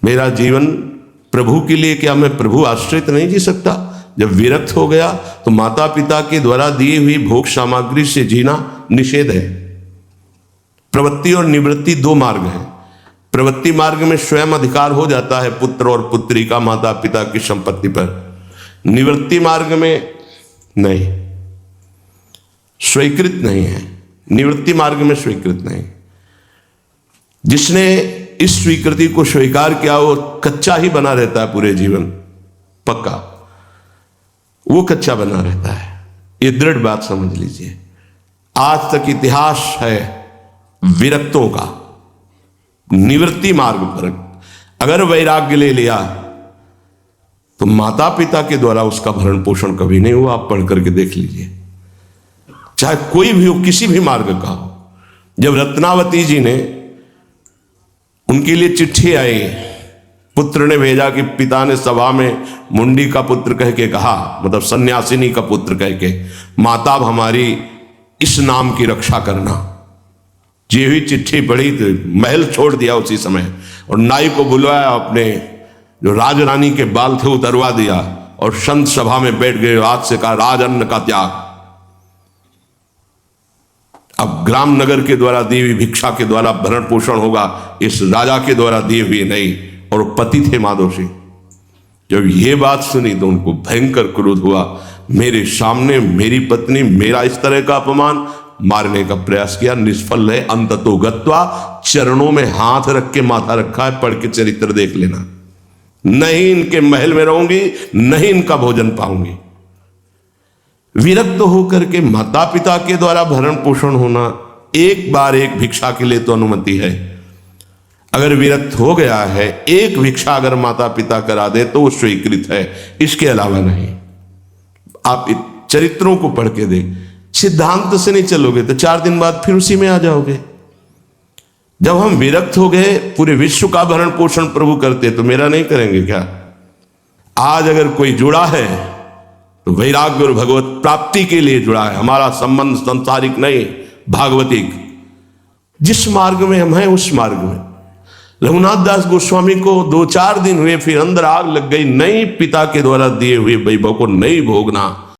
मेरा जीवन प्रभु के लिए, क्या मैं प्रभु आश्रित नहीं जी सकता? जब विरक्त हो गया तो माता पिता के द्वारा दी हुई भोग सामग्री से जीना निषेध है। प्रवृत्ति और निवृत्ति दो मार्ग हैं। प्रवृत्ति मार्ग में स्वयं अधिकार हो जाता है पुत्र और पुत्री का माता पिता की संपत्ति पर, निवृत्ति मार्ग में नहीं, स्वीकृत नहीं है। निवृत्ति मार्ग में स्वीकृत नहीं। जिसने इस स्वीकृति को स्वीकार किया वो कच्चा ही बना रहता है पूरे जीवन, पक्का वो कच्चा बना रहता है। ये दृढ़ बात समझ लीजिए। आज तक इतिहास है विरक्तों का। निवृत्ति मार्ग पर अगर वैराग्य ले लिया तो माता पिता के द्वारा उसका भरण पोषण कभी नहीं हुआ। आप पढ़ करके देख लीजिए, चाहे कोई भी हो, किसी भी मार्ग का हो। जब रत्नावती जी ने, उनके लिए चिट्ठी आई, पुत्र ने भेजा कि पिता ने सभा में मुंडी का पुत्र कह के कहा, मतलब सन्यासिनी का पुत्र कह के, माता हमारी इस नाम की रक्षा करना। जी हुई चिट्ठी पढ़ी तो महल छोड़ दिया उसी समय और नाई को बुलवाया, अपने जो राजरानी के बाल थे उतरवा दिया और संत सभा में बैठ गए। आज से कहा राजअन्न का त्याग। अब ग्राम नगर के द्वारा दी हुई भिक्षा के द्वारा भरण पोषण होगा, इस राजा के द्वारा दी हुई नहीं। और पति थे माधव सिंह। जब ये बात सुनी तो उनको भयंकर क्रोध हुआ। मेरे सामने मेरी पत्नी, मेरा इस तरह का अपमान, मारने का प्रयास किया, निष्फल है। अंततो गत्वा, चरणों में हाथ रख के माथा रखा है, पढ़ के चरित्र देख लेना। नहीं इनके महल में रहूंगी, नहीं इनका भोजन पाऊंगी। विरक्त होकर के माता पिता के द्वारा भरण पोषण होना, एक बार एक भिक्षा के लिए तो अनुमति है। अगर विरक्त हो गया है, एक भिक्षा अगर माता पिता करा दे तो वो स्वीकृत है, इसके अलावा नहीं। आप चरित्रों को पढ़ के देख, सिद्धांत से नहीं चलोगे तो 4 दिन बाद फिर उसी में आ जाओगे। जब हम विरक्त हो गए, पूरे विश्व का भरण पोषण प्रभु करते, तो मेरा नहीं करेंगे क्या? आज अगर कोई जुड़ा है तो वैराग्य और भगवत प्राप्ति के लिए जुड़ा है। हमारा संबंध संसारिक नहीं, भागवतिक। जिस मार्ग में हम हैं उस मार्ग में। रघुनाथ दास गोस्वामी को 2-4 दिन हुए, फिर अंदर आग लग गई। नहीं, पिता के द्वारा दिए हुए वैभव को नहीं भोगना।